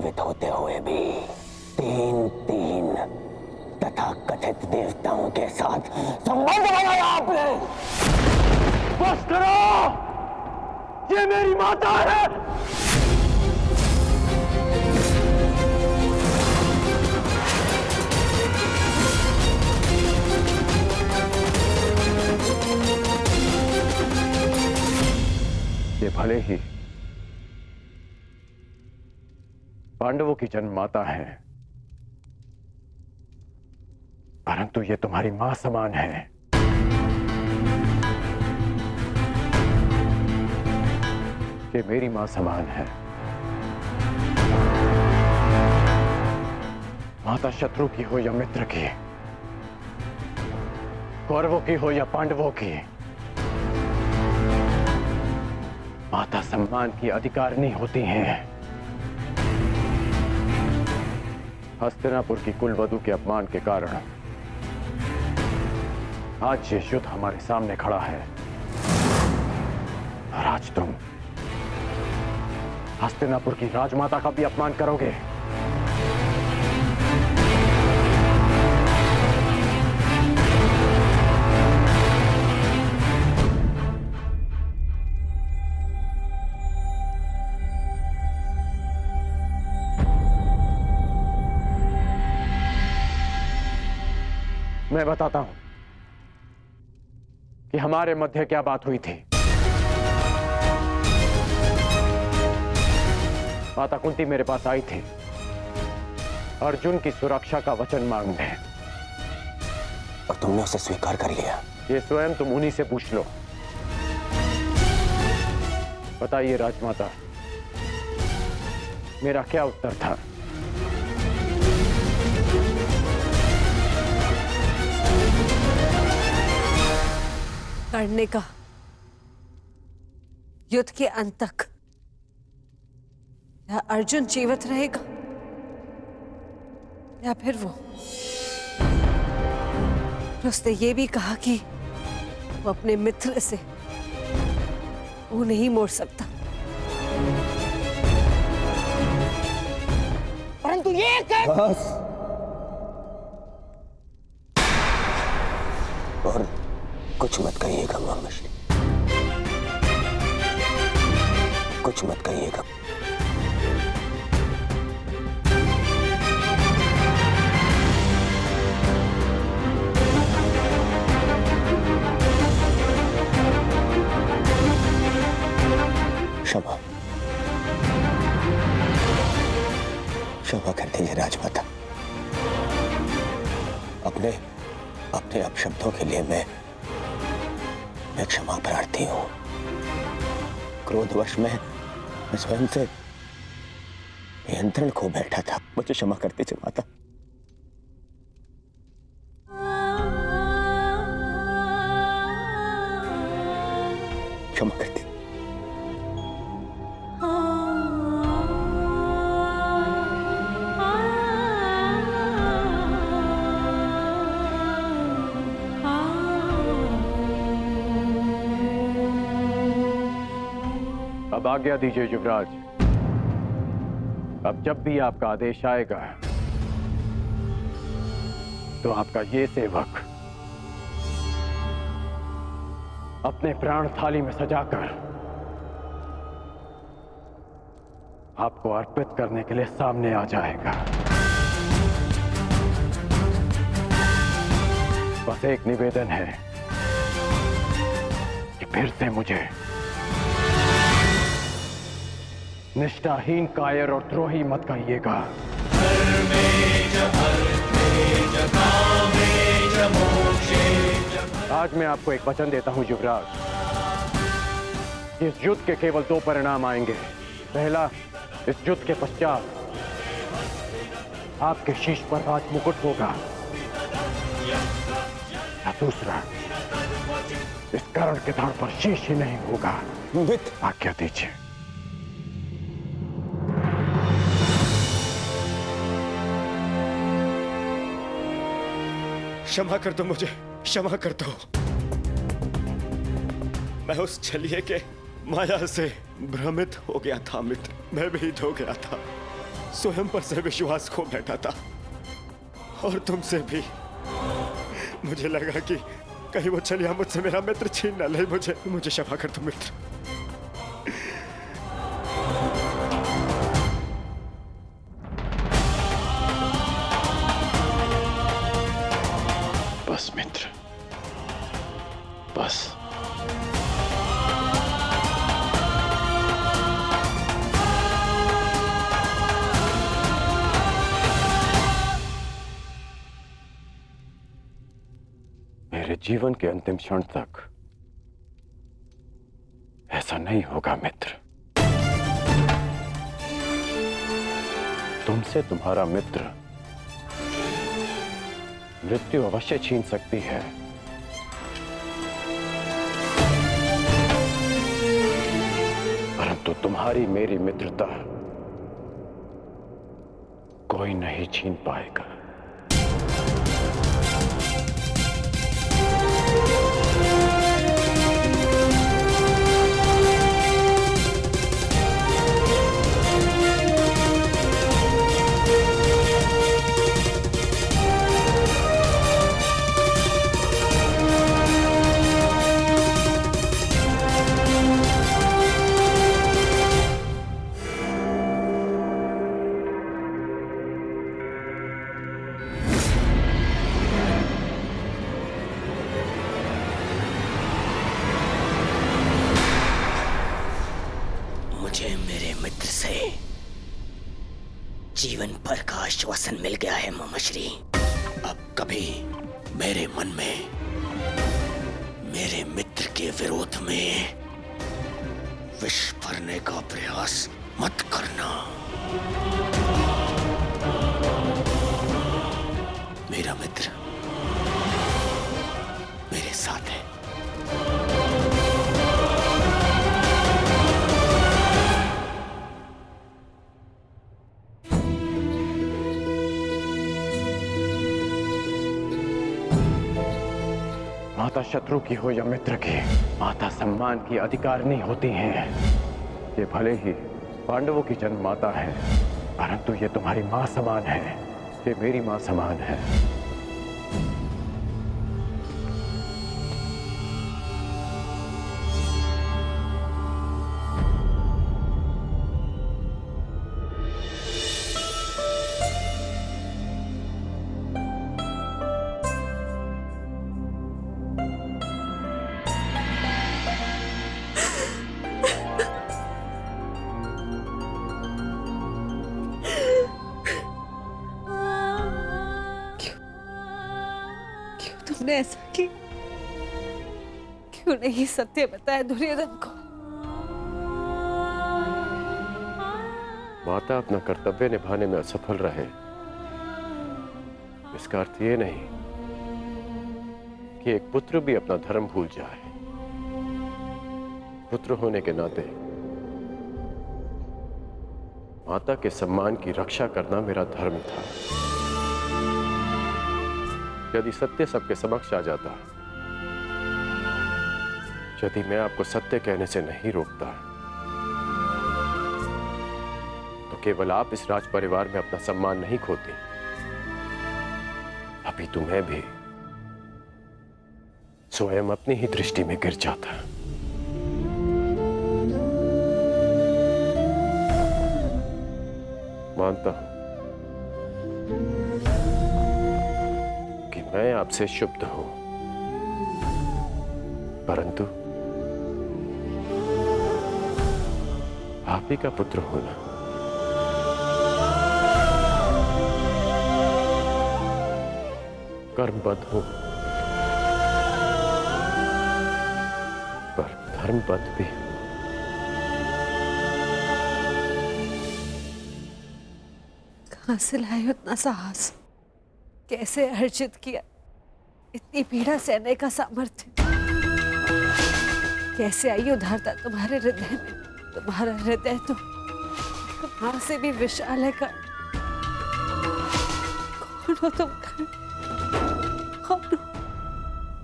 जीवित होते हुए भी तीन तथा कथित देवताओं के साथ संबंध बनाया आपने। बस करो, ये मेरी माता है। ये भले ही पांडवों की जन्म माता है, परंतु ये तुम्हारी मां समान है। ये मेरी मां समान है। माता शत्रु की हो या मित्र की, कौरवों की हो या पांडवों की, माता सम्मान की अधिकारिणी होती हैं। हस्तिनापुर की कुलवधू के अपमान के कारण आज ये युद्ध हमारे सामने खड़ा है और आज तुम हस्तिनापुर की राजमाता का भी अपमान करोगे। मैं बताता हूं कि हमारे मध्य क्या बात हुई थी। माता कुंती मेरे पास आई थी अर्जुन की सुरक्षा का वचन मांगने, और तुमने उसे स्वीकार कर लिया। ये स्वयं तुम उन्हीं से पूछ लो। बताइए राजमाता, मेरा क्या उत्तर था? लड़ने का, युद्ध के अंत तक। या अर्जुन जीवित रहेगा या फिर वो। उसने ये भी कहा कि वो अपने मित्र से वो नहीं मोड़ सकता। परंतु ये बस। और कुछ मत कहिएगा मामाश्री, कुछ मत कहिएगा। क्षमा, क्षमा कर दीजिए राजमाता। अपने अपशब्दों के लिए मैं क्षमा प्रार्थी हूं। क्रोधवश में मैं स्वयं से नियंत्रण खो बैठा था। मुझे क्षमा कर दीजिए माता। क्षमा कर दीजिए। अब आज्ञा दीजिए युवराज। अब जब भी आपका आदेश आएगा तो आपका ये सेवक अपने प्राण थाली में सजाकर आपको अर्पित करने के लिए सामने आ जाएगा। बस एक निवेदन है कि फिर से मुझे निष्ठाहीन, कायर और द्रोही मत कहिएगा। आज मैं आपको एक वचन देता हूं युवराज। इस युद्ध के केवल दो परिणाम आएंगे। पहला, इस युद्ध के पश्चात आपके शीश पर राज मुकुट होगा, या दूसरा, इस कर्ण के धड़ पर शीश ही नहीं होगा। आज्ञा दीजिए। क्षमा कर दो मुझे, क्षमा कर दो। मैं उस छलिए के माया से भ्रमित हो गया था मित्र। मैं भीत हो गया था। स्वयं पर से विश्वास खो बैठा था और तुमसे भी। मुझे लगा कि कहीं वो छलिया मुझसे मेरा मित्र छीन न ले। मुझे क्षमा कर दो मित्र। बस मित्र, बस। मेरे जीवन के अंतिम क्षण तक ऐसा नहीं होगा मित्र। तुमसे तुम्हारा मित्र मृत्यु अवश्य छीन सकती है, परंतु तुम्हारी मेरी मित्रता कोई नहीं छीन पाएगा। मुझे मेरे मित्र से जीवन भर का आश्वासन मिल गया है मामाश्री। अब कभी मेरे मन में मेरे मित्र के विरोध में विष भरने का प्रयास मत करना। मेरा मित्र मेरे साथ है। माता शत्रु की हो या मित्र की, माता सम्मान की अधिकारिणी होती हैं। ये भले ही पांडवों की जन्म माता है, परंतु ये तुम्हारी मां समान है। ये मेरी मां समान है। तुमने ऐसा किया? क्यों नहीं सत्य बताया दुर्योधन को? माता अपना कर्तव्य निभाने में असफल रहे, इसका अर्थ ये नहीं कि एक पुत्र भी अपना धर्म भूल जाए। पुत्र होने के नाते माता के सम्मान की रक्षा करना मेरा धर्म था। यदि सत्य सबके समक्ष आ जाता, यदि मैं आपको सत्य कहने से नहीं रोकता, तो केवल आप इस राज परिवार में अपना सम्मान नहीं खोती, अभी तो मैं भी स्वयं अपनी ही दृष्टि में गिर जाता। मानता हूं कि मैं आपसे शुद्ध हूं, परंतु आप ही का पुत्र होना कर्मबद्ध हूं, पर धर्मबद्ध भी। कहां से लाए उतना साहस? कैसे अर्जित किया इतनी पीड़ा सहने का सामर्थ्य? कैसे आई उदारता तुम्हारे हृदय में? तुम्हारा हृदय तो मां से भी विशाल है। कौन हो तुम? कौन हो?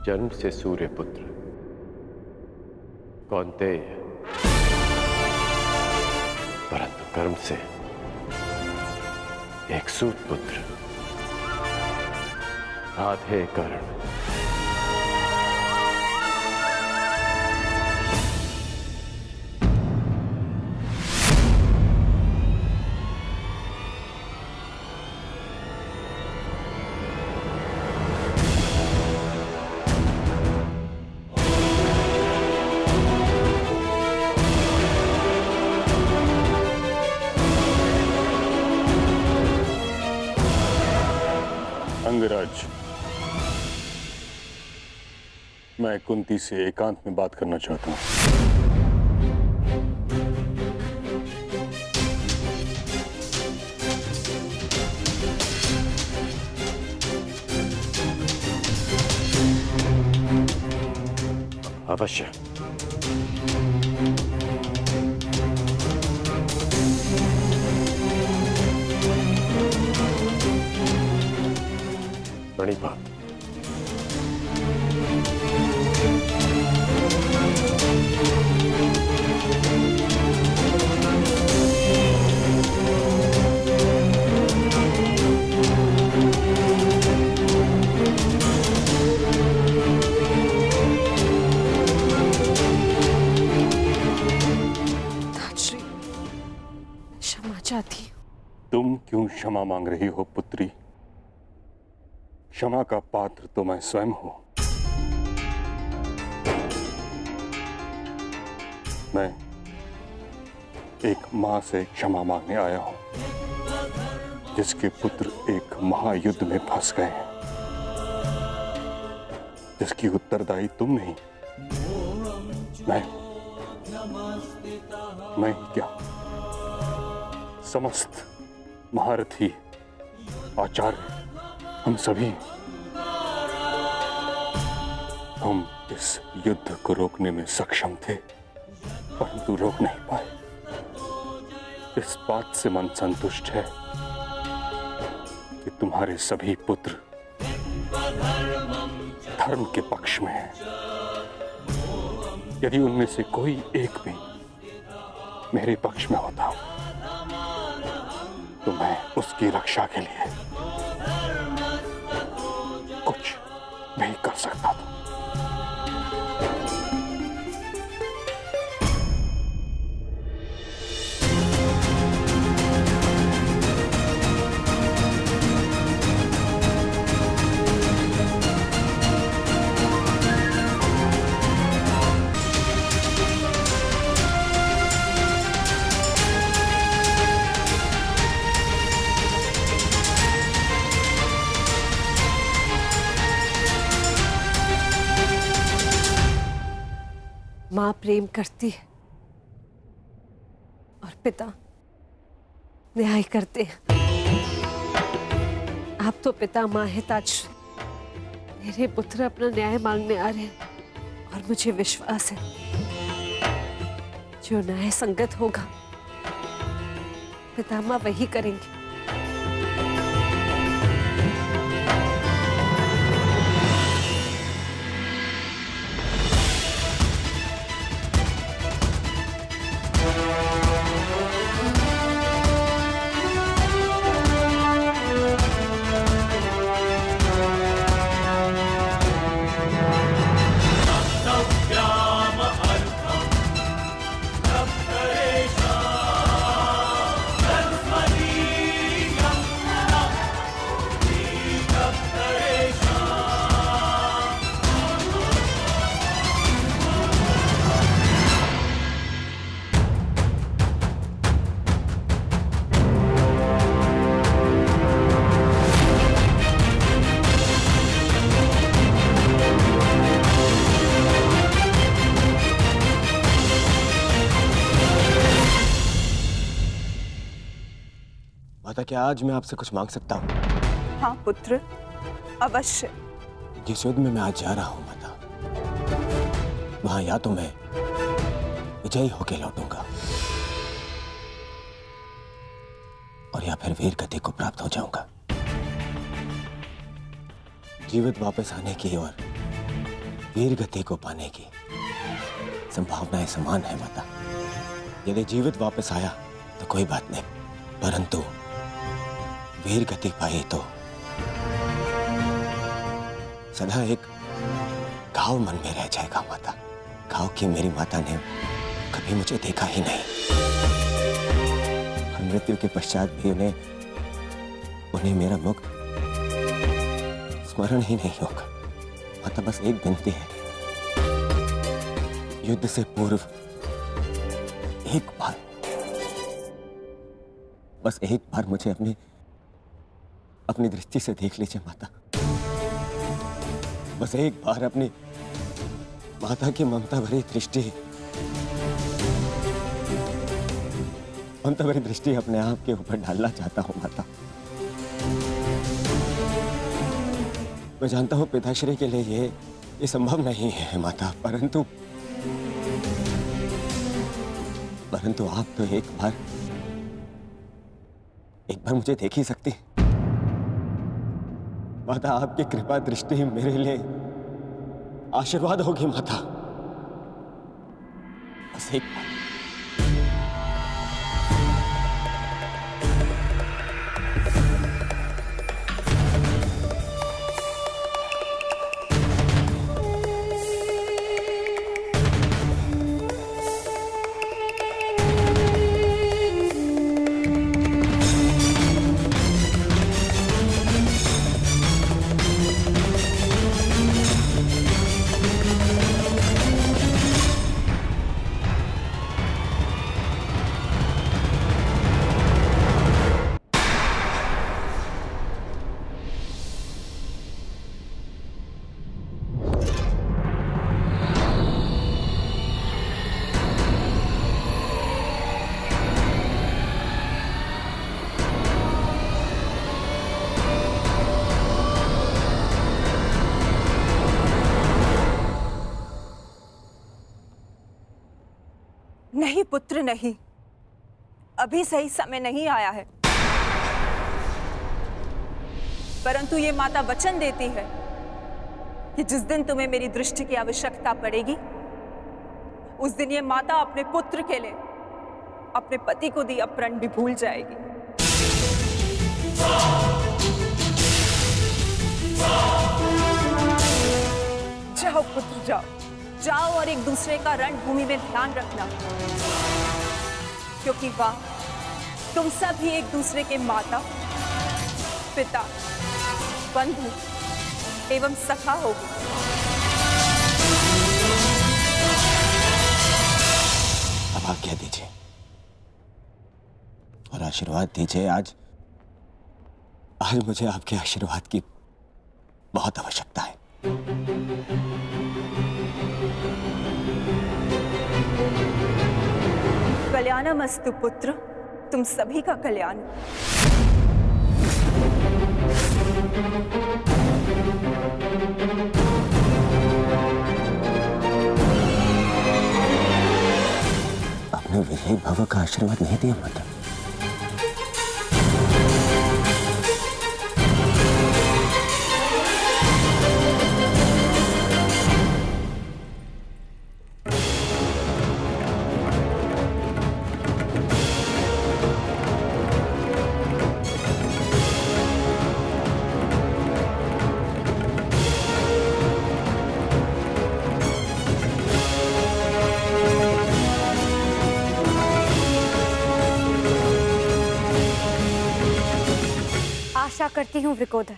जन्म से सूर्य पुत्र कौन्तेय, परंतु कर्म से एक सूत पुत्र, आधे कर्ण। अंगराज, मैं कुंती से एकांत में बात करना चाहता हूं। अवश्य। मणिपा, ताजश्री, क्षमा चाहती हूँ। तुम क्यों क्षमा मांग रही हो पुत्री? क्षमा का पात्र तो मैं स्वयं हूं। मैं एक मां से क्षमा मांगने आया हूं, जिसके पुत्र एक महायुद्ध में फंस गए हैं, जिसकी उत्तरदायी तुम नहीं, मैं ही क्या, समस्त महारथी, आचार्य, हम सभी, हम इस युद्ध को रोकने में सक्षम थे, परंतु रोक नहीं पाए। इस बात से मन संतुष्ट है कि तुम्हारे सभी पुत्र धर्म के पक्ष में हैं। यदि उनमें से कोई एक भी मेरे पक्ष में होता तो मैं उसकी रक्षा के लिए कुछ भी कर सकता था। मां प्रेम करती है और पिता न्याय करते हैं। आप तो पिता मां है ताजश्री। मेरे पुत्र अपना न्याय मांगने आ रहे हैं और मुझे विश्वास है जो न्याय संगत होगा पितामह वही करेंगे। माता, क्या आज मैं आपसे कुछ मांग सकता हूँ? हाँ पुत्र, अवश्य। जिस युद्ध में मैं आज जा रहा हूँ माता, वहां या तो मैं विजयी होके लौटूंगा और या फिर वीर गति को प्राप्त हो जाऊंगा। जीवित वापस आने की और वीर गति को पाने की संभावनाएं समान है माता। यदि जीवित वापस आया तो कोई बात नहीं, परंतु वीर गति पाई तो सदा एक घाव मन में रह जाएगा माता। घाव कि मेरी माता ने कभी मुझे देखा ही नहीं और मृत्यु के पश्चात भी उन्हें मेरा मुख स्मरण ही नहीं होगा। माता बस एक विनती है, युद्ध से पूर्व एक बार, बस एक बार मुझे अपनी दृष्टि से देख लीजिए माता। बस एक बार अपनी माता की ममता भरी दृष्टि अपने आप के ऊपर डालना चाहता हूं माता। मैं जानता हूं पिताश्री के लिए ये संभव नहीं है माता, परंतु आप तो एक बार मुझे देख ही सकती माता। आपकी कृपा दृष्टि मेरे लिए आशीर्वाद होगी माता। बस एक बार। नहीं पुत्र नहीं, अभी सही समय नहीं आया है। परंतु ये माता वचन देती है कि जिस दिन तुम्हें मेरी दृष्टि की आवश्यकता पड़ेगी, उस दिन ये माता अपने पुत्र के लिए अपने पति को दी अपरण भी भूल जाएगी। जाओ पुत्र जाओ, जाओ और एक दूसरे का रणभूमि में ध्यान रखना, क्योंकि वहां तुम सब ही एक दूसरे के माता, पिता, बंधु एवं सखा होगी। अब आज्ञा दीजिए और आशीर्वाद दीजिए। आज मुझे आपके आशीर्वाद की बहुत आवश्यकता है। कल्याणमस्तु पुत्र, तुम सभी का कल्याण। आपने विजयी भव का आशीर्वाद नहीं दिया माता। आशा करती हूँ वृकोदर,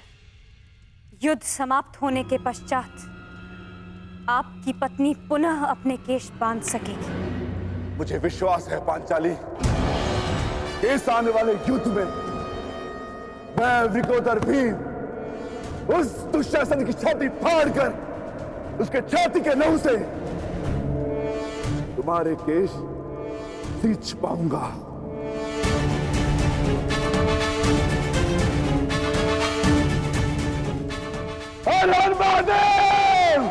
युद्ध समाप्त होने के पश्चात आपकी पत्नी पुनः अपने केश बांध सकेगी। मुझे विश्वास है पांचाली, इस आने वाले युद्ध में मैं वृकोदर भीम उस दुशासन की छाती फाड़कर उसके छाती के लहू से तुम्हारे केश सींच पाऊंगा। हर हर महादेव!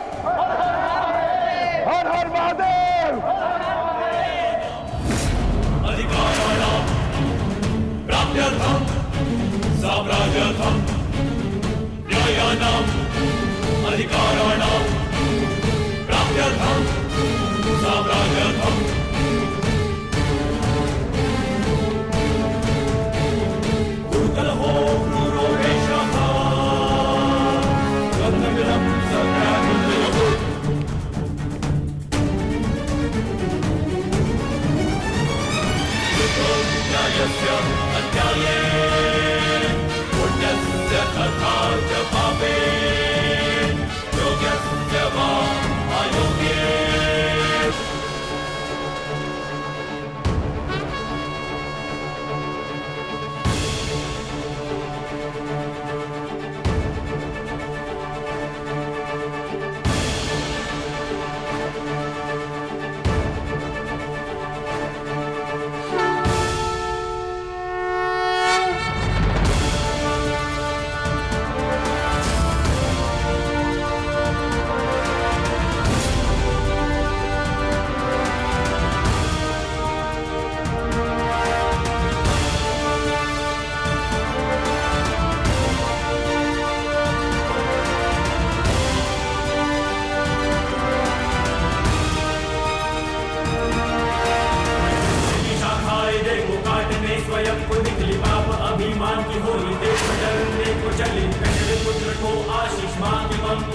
हर हर महादेव! अधिकाराणां प्राप्त्यर्थं साम्राज्यर्थं न्यायानां अधिकाराणां प्राप्त्यर्थं साम्राज्यर्थं दुर्कलहो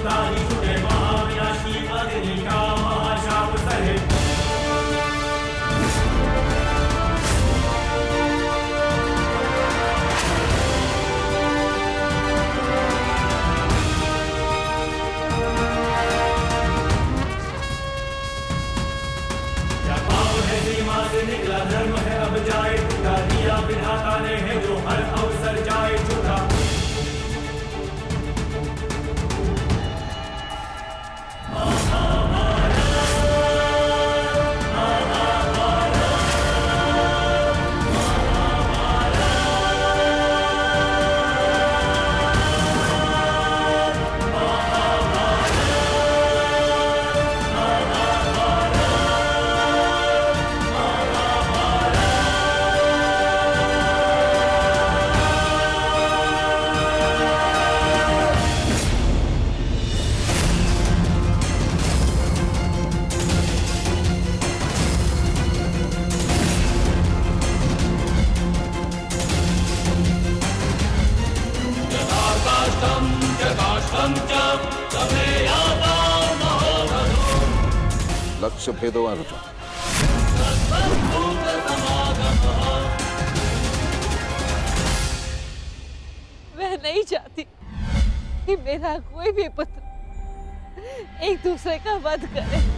भूतानि जुटे महाविनाशी अग्निका महाशाप सहे निकला धर्म है अब जाए टूटा दिया विधाता ने है जो हर अवसर जाए झूठा लक्ष्य भेदवान मैं नहीं चाहती कि मेरा कोई भी पुत्र एक दूसरे का वध करे।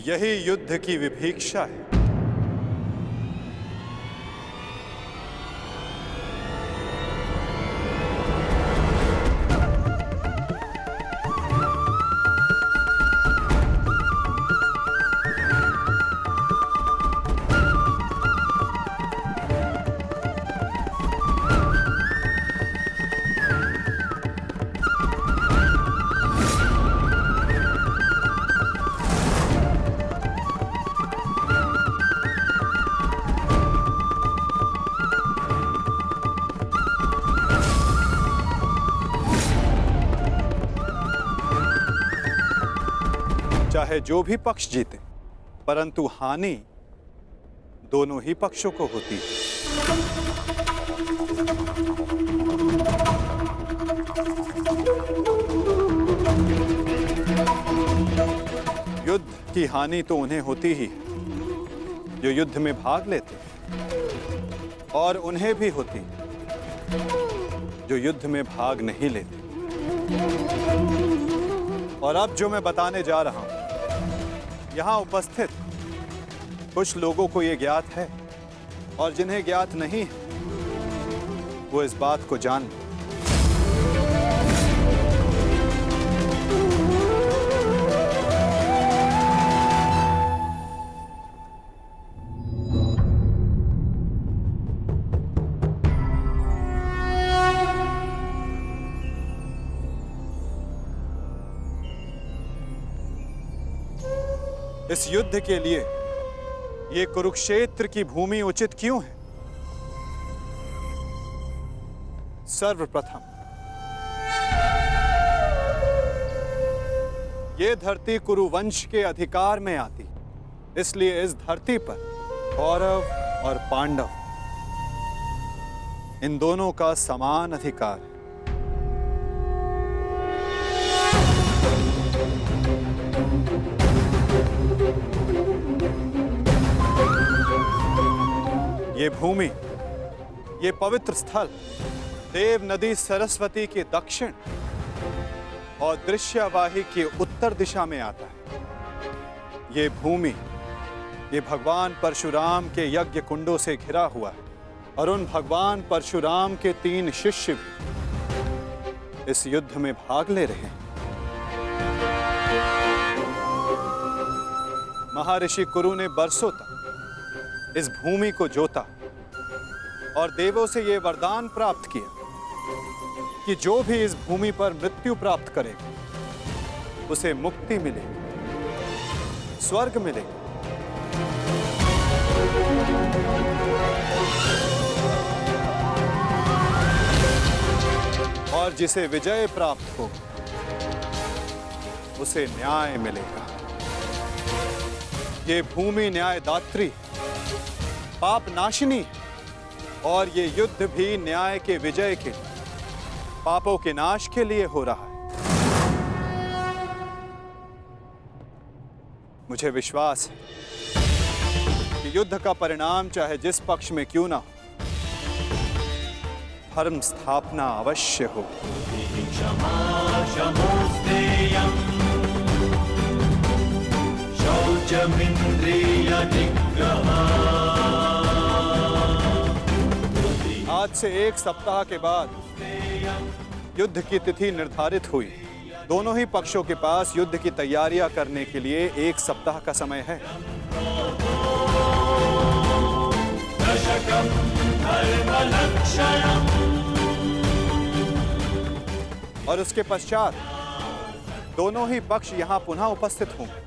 यही युद्ध की विभीषा है। चाहे जो भी पक्ष जीते, परंतु हानि दोनों ही पक्षों को होती है। युद्ध की हानि तो उन्हें होती ही जो युद्ध में भाग लेते, और उन्हें भी होती जो युद्ध में भाग नहीं लेते। और अब जो मैं बताने जा रहा हूं, यहां उपस्थित कुछ लोगों को यह ज्ञात है, और जिन्हें ज्ञात नहीं है वो इस बात को जान लें। इस युद्ध के लिए ये कुरुक्षेत्र की भूमि उचित क्यों है? सर्वप्रथम ये धरती कुरुवंश के अधिकार में आती, इसलिए इस धरती पर कौरव और पांडव इन दोनों का समान अधिकार है। ये भूमि, ये पवित्र स्थल देव नदी सरस्वती के दक्षिण और दृश्यवाही के उत्तर दिशा में आता है। ये भूमि, ये भगवान परशुराम के यज्ञ कुंडों से घिरा हुआ है, और उन भगवान परशुराम के 3 शिष्य भी इस युद्ध में भाग ले रहे हैं। महर्षि कुरु ने बरसों तक इस भूमि को जोता और देवों से यह वरदान प्राप्त किया कि जो भी इस भूमि पर मृत्यु प्राप्त करेगा उसे मुक्ति मिलेगी, स्वर्ग मिलेगा। और और जिसे विजय प्राप्त हो उसे न्याय मिलेगा। ये भूमि न्यायदात्री, पाप नाशिनी, और ये युद्ध भी न्याय के विजय के, पापों के नाश के लिए हो रहा है। मुझे विश्वास है कि युद्ध का परिणाम चाहे जिस पक्ष में क्यों ना हो, धर्म स्थापना अवश्य हो। आज से 1 सप्ताह के बाद युद्ध की तिथि निर्धारित हुई। दोनों ही पक्षों के पास युद्ध की तैयारियां करने के लिए 1 सप्ताह का समय है। और उसके पश्चात दोनों ही पक्ष यहां पुनः उपस्थित होंगे।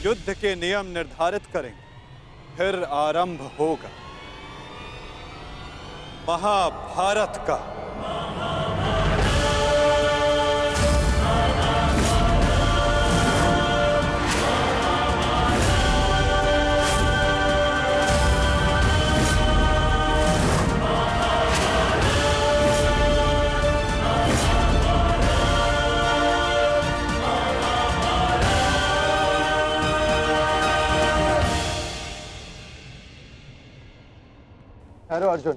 युद्ध के नियम निर्धारित करेंगे, फिर आरंभ होगा महाभारत का। हेलो अर्जुन।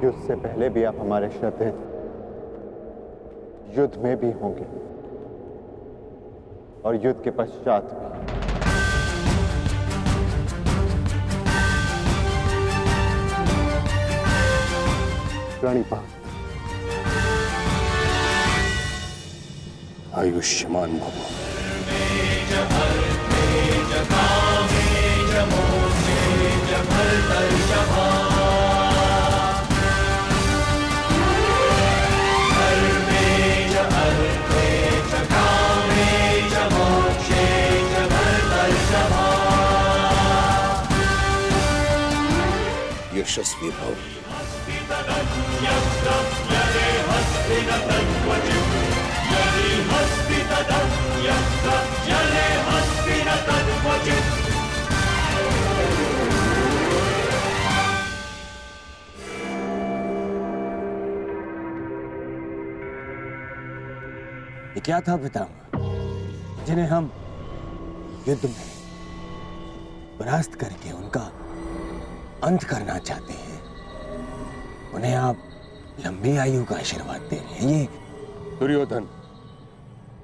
युद्ध से पहले भी आप हमारे श्रद्धेय थे, युद्ध में भी होंगे और युद्ध के पश्चात भी। प्रणिपात। आयुष्मान भव। यशस्वी भव। ये क्या था पितामह, जिन्हें हम युद्ध में परास्त करके उनका अंत करना चाहते हैं, उन्हें आप लंबी आयु का आशीर्वाद दे रहे हैं। ये दुर्योधन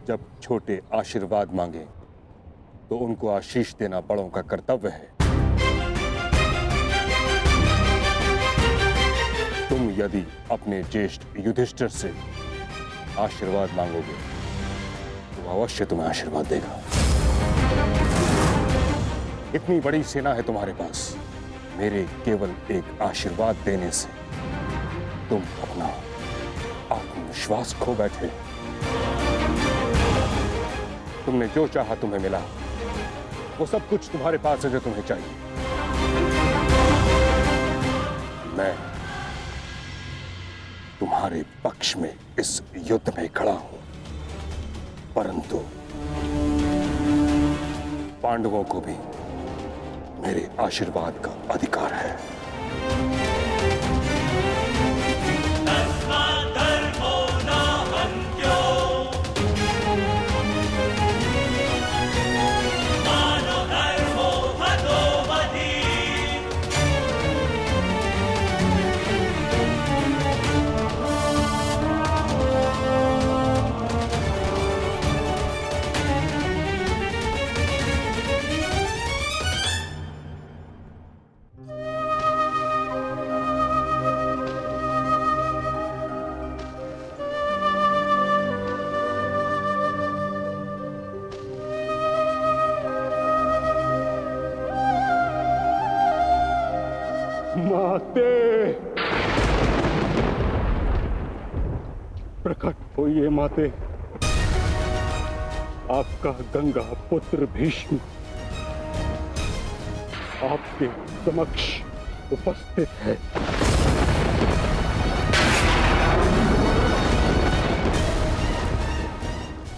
जब छोटे आशीर्वाद मांगे तो उनको आशीष देना बड़ों का कर्तव्य है। तुम यदि अपने ज्येष्ठ युधिष्ठिर से आशीर्वाद मांगोगे तो अवश्य तुम्हें आशीर्वाद देगा। इतनी बड़ी सेना है तुम्हारे पास, मेरे केवल एक आशीर्वाद देने से तुम अपना आत्मविश्वास खो बैठे। तुमने जो चाहा तुम्हें मिला, वो सब कुछ तुम्हारे पास है जो तुम्हें चाहिए। मैं तुम्हारे पक्ष में इस युद्ध में खड़ा हूं, परंतु पांडवों को भी मेरे आशीर्वाद का अधिकार है। माते, प्रकट होइए माते। आपका गंगा पुत्र भीष्म आपके समक्ष उपस्थित है।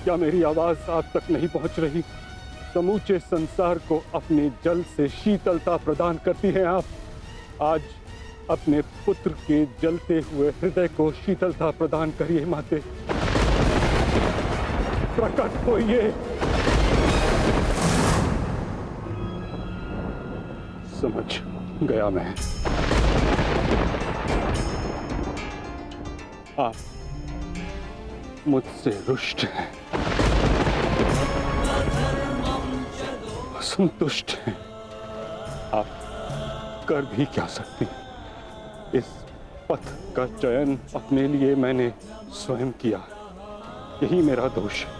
क्या मेरी आवाज आप तक नहीं पहुंच रही? समूचे संसार को अपने जल से शीतलता प्रदान करती हैं आप। आज अपने पुत्र के जलते हुए हृदय को शीतलता प्रदान करिए माते। प्रकट होइए। समझ गया मैं। आप मुझसे रुष्ट हैं, असंतुष्ट हैं। आप कर भी क्या सकती हैं? इस पथ का चयन अपने लिए मैंने स्वयं किया। यही मेरा दोष है।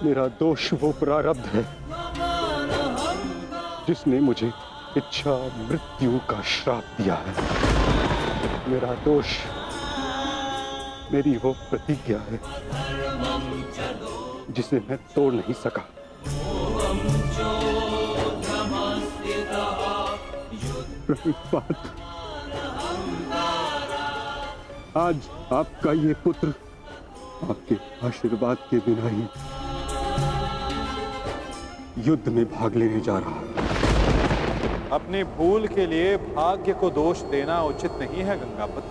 मेरा दोष वो प्रारब्ध है जिसने मुझे इच्छा मृत्यु का श्राप दिया है। मेरा दोष मेरी वो प्रतिज्ञा है जिसे मैं तोड़ नहीं सका। प्रणिपात, आज आपका ये पुत्र आपके आशीर्वाद के बिना ही युद्ध में भाग लेने जा रहा है। अपनी भूल के लिए भाग्य को दोष देना उचित नहीं है गंगापत।